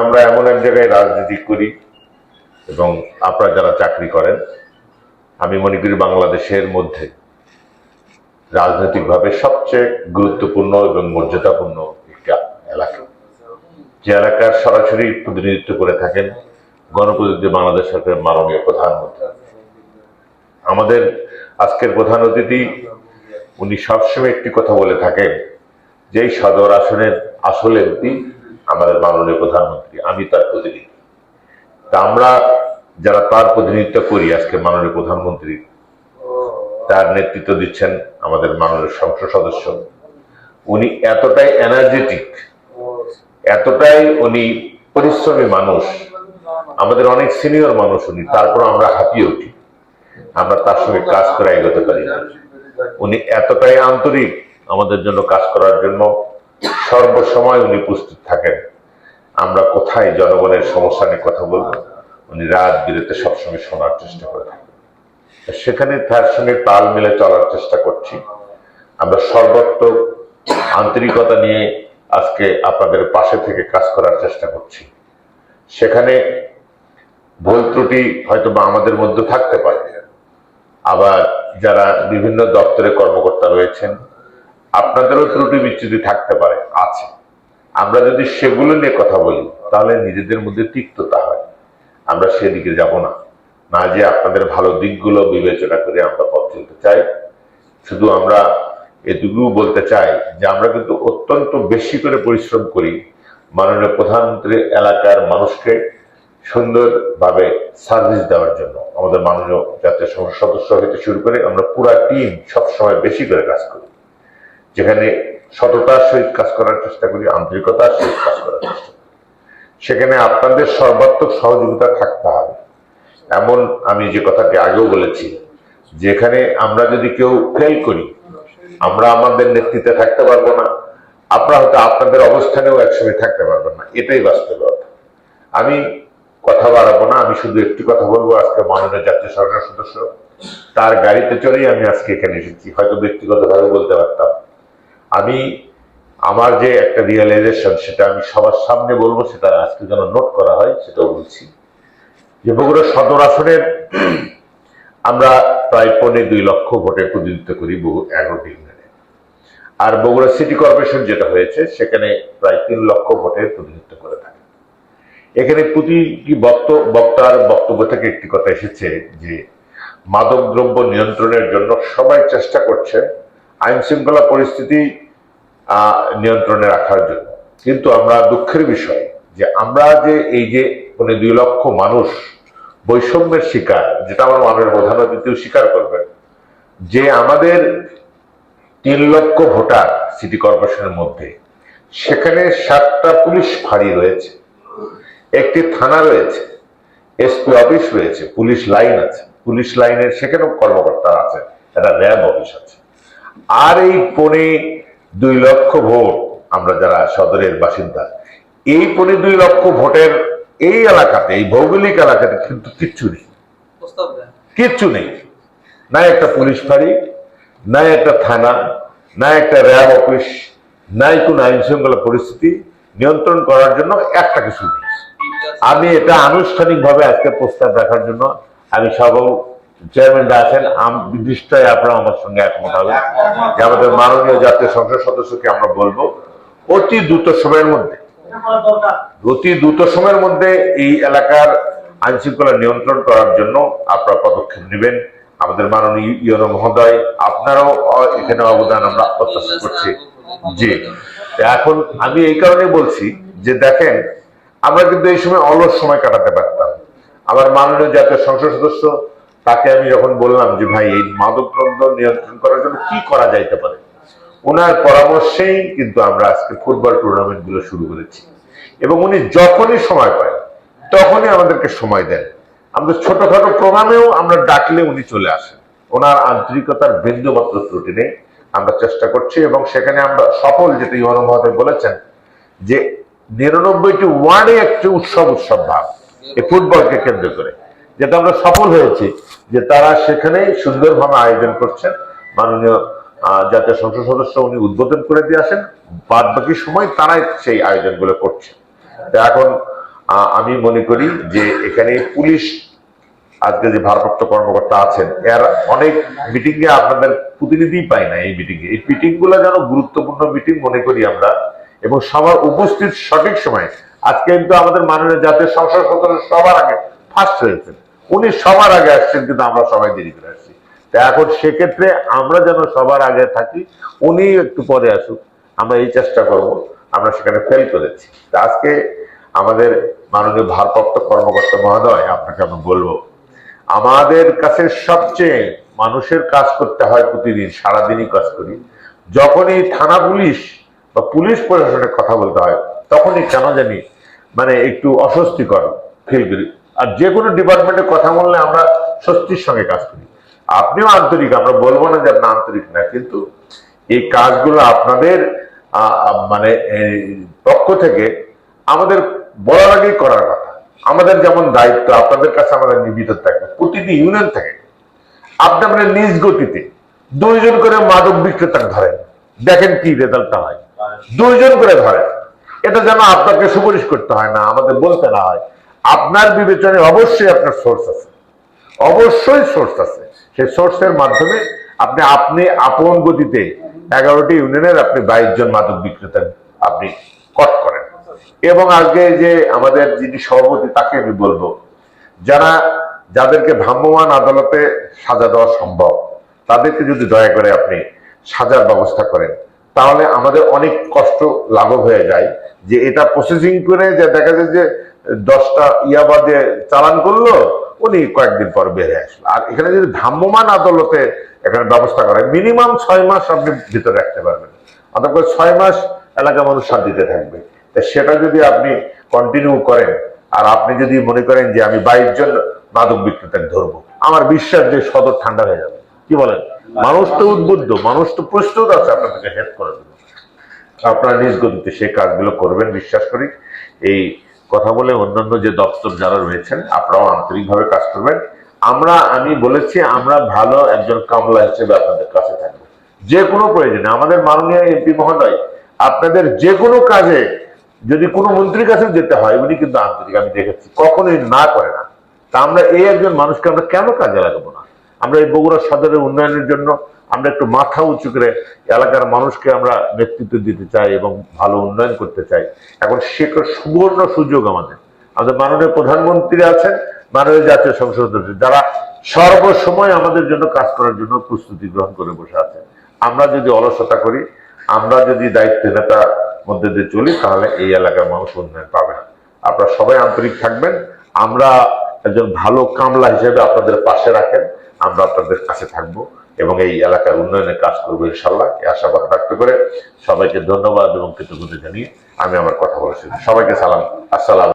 আমরা এমন এক জায়গায় রাজনীতি করি এবং আপনারা যারা চাকরি করেন, আমি মনে করি বাংলাদেশের মধ্যে রাজনৈতিকভাবে সবচেয়ে গুরুত্বপূর্ণ এবং মর্যাদাপূর্ণ একটা এলাকা, যে এলাকার সরাসরি প্রতিনিধিত্ব করে থাকেন গণপ্রজাতন্ত্রী বাংলাদেশ সরকারের মাননীয় প্রধানমন্ত্রী। আমাদের আজকের প্রধান অতিথি উনি সবসময় একটি কথা বলে থাকেন যে এই সদর আসনের আসলে আমাদের মাননীয় প্রধানমন্ত্রী, আমি তার প্রতিনিধি। তা আমরা যারা তার প্রতিনিধিত্ব করি, আজকে মাননীয় প্রধানমন্ত্রী তার নেতৃত্ব দিচ্ছেন আমাদের মাননীয় সংসদ সদস্য। উনি এতটাই এনার্জেটিক, এতটাই উনি পরিশ্রমী মানুষ, আমাদের অনেক সিনিয়র মানুষ উনি, তারপর আমরা হাঁপিয়ে উঠি, আমরা তার সঙ্গে কাজ করে এগোতে পারি না। উনি এতটাই আন্তরিক, আমাদের জন্য কাজ করার জন্য সর্বসময় উনি প্রস্তুত থাকেন। আমরা কোথায় জনগণের সমস্যা নিয়ে কথা বলবো, উনি রাত বিরেতে সবসময় শোনার চেষ্টা করে থাকেন। সেখানে তার সঙ্গে তাল মিলে চলার চেষ্টা করছি। আমরা সর্বাত্মক আন্তরিকতা নিয়ে আজকে আপনাদের পাশে থেকে কাজ করার চেষ্টা করছি। সেখানে ভুল ত্রুটি হয়তো বা আমাদের মধ্যে থাকতে পারে, আবার যারা বিভিন্ন দপ্তরে কর্মকর্তা রয়েছেন আপনাদেরও ত্রুটি বিচ্যুতি থাকতে পারে, আছে। আমরা যদি সেগুলো নিয়ে কথা বলি তাহলে নিজেদের মধ্যে তিক্ততা হয়, আমরা সেদিকে যাব না। না যে আপনাদের ভালো দিকগুলো বিবেচনা করে আমরা পথ চলতে চাই, শুধু আমরা এটুকু বলতে চাই যে আমরা কিন্তু অত্যন্ত বেশি করে পরিশ্রম করি মাননীয় প্রধানমন্ত্রী এলাকার মানুষকে সুন্দরভাবে সার্ভিস দেওয়ার জন্য। আমাদের মাননীয় জাতীয় সংসদ সদস্য হতে শুরু করে আমরা পুরা টিম সবসময় বেশি করে কাজ করি, যেখানে সততার সহিত কাজ করার চেষ্টা করি, আন্তরিকতার সহিত কাজ করার চেষ্টা করি। সেখানে আপনাদের সর্বাত্মক সহযোগিতা থাকতে হবে। এমন আমি যে কথাটি আগেও বলেছি, যেখানে আমরা যদি কেউ ফেল করি আমরা আমাদের নেতৃত্বে থাকতে পারবো না, আপনারা হয়তো আপনাদের অবস্থানেও একসঙ্গে থাকতে পারবেন না, এটাই বাস্তবতা। আমি কথা বাড়াবো না, আমি শুধু একটি কথা বলবো। আজকে মাননীয় জাতীয় সংসদ সদস্য তার গাড়িতে চড়েই আমি আজকে এখানে এসেছি, হয়তো ব্যক্তিগতভাবে বলতে পারতাম। আমি আমার যে একটা রিয়েলাইজেশন সেটা আমি সবার সামনে বলবো, সেটা আজকে যেন নোট করা হয়, সেটাও বলছি যে বগুড়া সদর আসনের আমরা প্রায় 2.25 লক্ষ ভোটে প্রতিনিধিত্ব করি 11টি ইউনিয়নে। আর বগুড়া সিটি কর্পোরেশন যেটা হয়েছে সেখানে প্রায় 3 লক্ষ ভোটের প্রতিনিধিত্ব করে থাকে। এখানে প্রতিটি বক্তার বক্তব্য থেকে একটি কথা এসেছে যে মাদক দ্রব্য নিয়ন্ত্রণের জন্য সবাই চেষ্টা করছে আইন শৃঙ্খলা পরিস্থিতি নিয়ন্ত্রণে রাখার জন্য, কিন্তু আমরা দুঃখের বিষয় যে আমরা যে এই যে 2 লক্ষ মানুষ বৈষম্যের শিকার, যেটা আমার মাননীয় প্রধান অতিথিও স্বীকার করবেন, যে আমাদের 3 লক্ষ ভোটার সিটি কর্পোরেশনের মধ্যে সেখানে 7টা পুলিশ ফাঁড়ি রয়েছে, একটি থানা রয়েছে, এসপি অফিস রয়েছে, পুলিশ লাইন আছে, পুলিশ লাইনের সেখানেও কর্মকর্তা আছে, একটা র্যাব অফিস আছে। আর এই 2.25 লক্ষ ভোট আমরা যারা সদরের বাসিন্দা, এই 2.25 লক্ষ ভোটের এই এলাকাতে, এই ভৌগোলিক এলাকাতে কিন্তু কিচ্ছু নেই, কিচ্ছু নেই। না একটা পুলিশ ফাঁড়ি, না একটা থানা, না একটা র্যাব অফিস, নাই কোনো আইন শৃঙ্খলা পরিস্থিতি নিয়ন্ত্রণ করার জন্য একটা কিছু নেই। আমি এটা আনুষ্ঠানিকভাবে আজকে প্রস্তাব রাখার জন্য আমি চেয়ারম্যান আছেন, নিশ্চয়ই আপনারা আমার সঙ্গে একমত হবে যে আমাদের মাননীয় জাতীয় সংসদ সদস্যকে আমরা বলবো অতি দ্রুত সময়ের মধ্যে এই এলাকার আইন শৃঙ্খলা নিয়ন্ত্রণ করার জন্য আপনারা পদক্ষেপ নেবেন। আমাদের মাননীয় ইউনো মহোদয়, আপনারাও এখানে অবদান আমরা প্রত্যাশা করছি। জি, এখন আমি এই কারণে বলছি যে দেখেন, আমরা কিন্তু এই সময় অলস সময় কাটাতে পারতাম। আমার মাননীয় জাতীয় সংসদ সদস্য, তাকে আমি যখন বললাম যে ভাই এই মাদকদ্রব্য নিয়ন্ত্রণ করার জন্য কি করা যাইতে পারে, ওনার পরামর্শেই কিন্তু আমরা আজকে ফুটবল টুর্নামেন্ট গুলো শুরু করেছি। এবং উনি যখনই সময় পায় তখনই আমাদেরকে সময় দেন। আমাদের ছোটখাটো প্রোগ্রামেও আমরা ডাকলে উনি চলে আসেন। ওনার আন্তরিকতার বিন্দুমাত্র ত্রুটি নেই। আমরা চেষ্টা করছি এবং সেখানে আমরা সফল, যেটা ইউনো মহোদয় বলেছেন যে 99টি ওয়ার্ডে একটি উৎসব ভাব এই ফুটবলকে কেন্দ্র করে, যেটা আমরা সফল হয়েছি যে তারা সেখানে সুন্দরভাবে আয়োজন করছেন। মাননীয় জাতীয় সংসদ সদস্য উনি উদ্বোধন করে দিয়ে আসেন, বাদ বাকি সময় তারাই সেই আয়োজনগুলো করছে। এখন আমি মনে করি যে এখানে পুলিশ আজকে যে ভারপ্রাপ্ত কর্মকর্তা আছেন এর অনেক মিটিং এ আপনাদের প্রতিনিধি পাই না। এই মিটিং গুলো যেন গুরুত্বপূর্ণ মিটিং মনে করি আমরা, এবং সবার উপস্থিত সঠিক সময়। আজকে কিন্তু আমাদের মাননীয় জাতীয় সংসদ সদস্য সবার আগে ফার্স্ট হয়েছেন, উনি সবার আগে আসছেন, কিন্তু আমরা সবাই দেরি করে আসছি। তা এখন সেক্ষেত্রে আমরা যেন সবার আগে থাকি, উনি একটু পরে আসুক, আমরা এই চেষ্টা করব। আমরা সেখানে ফেল করেছি। তা আজকে আমাদের মাননীয় ভারপ্রাপ্ত কর্মকর্তা মহোদয়, আপনাকে আমি বলবো, আমাদের কাছে সবচেয়ে মানুষের কাজ করতে হয় প্রতিদিন, সারাদিনই কাজ করি। যখনই থানা পুলিশ বা পুলিশ প্রশাসনের কথা বলতে হয় তখনই কেন জানি মানে একটু অস্বস্তিকর ফিল করি। আর যে কোনো ডিপার্টমেন্টের কথা বললে আমরা স্বস্তির সঙ্গে কাজ করি। আপনিও আন্তরিক, আমরা বলবো না যে আপনি আন্তরিক না, কিন্তু এই কাজগুলো আপনাদের মানে পক্ষ থেকে আমাদের বলার আগেই করার কথা। আমাদের যেমন দায়িত্ব, আপনাদের কাছে আমাদের নিবেদন থাকে প্রতিটি ইউনিয়ন থেকে আপনি আপনার নিজ গতিতে 2 জন করে মাদক বিক্রেতা ধরেন, দেখেন কি রেজাল্টটা হয়। 2 জন করে ধরেন, এটা যেন আপনাকে সুপারিশ করতে হয় না, আমাদের বলতে না হয়। আপনার বিবেচনায় অবশ্যই আপনার সোর্স আছে, অবশ্যই সোর্স আছে। সেই সোর্সের মাধ্যমে আপনি আপন গতিতে 11টি ইউনিয়নের আপনি 22 জন মাদক বিক্রেতা আপনি কট করেন। এবং আজকে যে আমাদের যিনি সভাপতি, তাকে আমি বলবো, যাদেরকে ভ্রাম্যমাণ আদালতে সাজা দেওয়া সম্ভব, তাদেরকে যদি দয়া করে আপনি সাজার ব্যবস্থা করেন, তাহলে আমাদের অনেক কষ্ট লাঘব হয়ে যায়। যে এটা প্রসেসিং করে যে দেখা যায় যে 10টা ইয়াবা দিয়ে চালান করলো, উনি কয়েকদিন পর বেরিয়ে আসলো। আর এখানে যদি ভ্রাম্যমাণ আদালতে এখানে ব্যবস্থা করে, মিনিমাম 6 মাস আপনি ভিতরে রাখতে পারবেন, অথবা 6 মাস এলাকা মানুষ শান্তিতে থাকবে। সেটা যদি আপনি কন্টিনিউ করেন, আর আপনি যদি মনে করেন যে আমি 22 জন মাদক বিক্রেতাকে ধরবো, আমার বিশ্বাস যে সদর ঠান্ডা হয়ে যাবে। কি বলেন? মানুষ তো উদ্বুদ্ধ, মানুষ তো প্রস্তুত আছে আপনাদেরকে হেল্প করার জন্য। আপনারা নিজ গতিতে সেই কাজগুলো করবেন বিশ্বাস করি। এই কথা বলে অন্যান্য যে দপ্তর যারা রয়েছেন, আপনারাও আন্তরিকভাবে কাজ করবেন। আমি বলেছি, আমরা ভালো একজন কামলা হিসেবে আপনাদের কাছে থাকবো যে কোনো প্রয়োজনে। আমাদের মাননীয় এমপি মহোদয় আপনাদের যে কোনো কাজে যদি কোনো মন্ত্রীর কাছে যেতে হয়, উনি কিন্তু আন্তরিক, আমি দেখেছি, কখনোই না করে না। তা আমরা এই একজন মানুষকে আমরা কেন কাজে লাগাবো না? আমরা এই বগুড়া সদরের উন্নয়নের জন্য আমরা একটু মাথা উঁচু করে এলাকার মানুষকে আমরা নেতৃত্ব দিতে চাই এবং ভালো উন্নয়ন করতে চাই। এখন সে সুবর্ণ সুযোগ আমাদের মাননীয় প্রধানমন্ত্রী আছেন, মাননীয় জাতীয় সংসদ সদস্য, যারা সর্বসময় আমাদের জন্য কাজ করার জন্য প্রস্তুতি গ্রহণ করে বসে আছেন। আমরা যদি অলসতা করি, আমরা যদি দায়িত্বহীনতার মধ্যে দিয়ে চলি, তাহলে এই এলাকার মানুষ উন্নয়ন পাবে না। আপনারা সবাই আন্তরিক থাকবেন। আমরা একজন ভালো কামলা হিসেবে আপনাদের পাশে রাখেন, আমরা আপনাদের কাছে থাকবো এবং এই এলাকার উন্নয়নের কাজ করবো ইনশাল্লাহ। এই আশাবাদ ব্যক্ত করে সবাইকে ধন্যবাদ এবং কৃতজ্ঞতা জানিয়ে আমি আমার কথা বলেছি। সবাইকে সালাম, আসসালাম।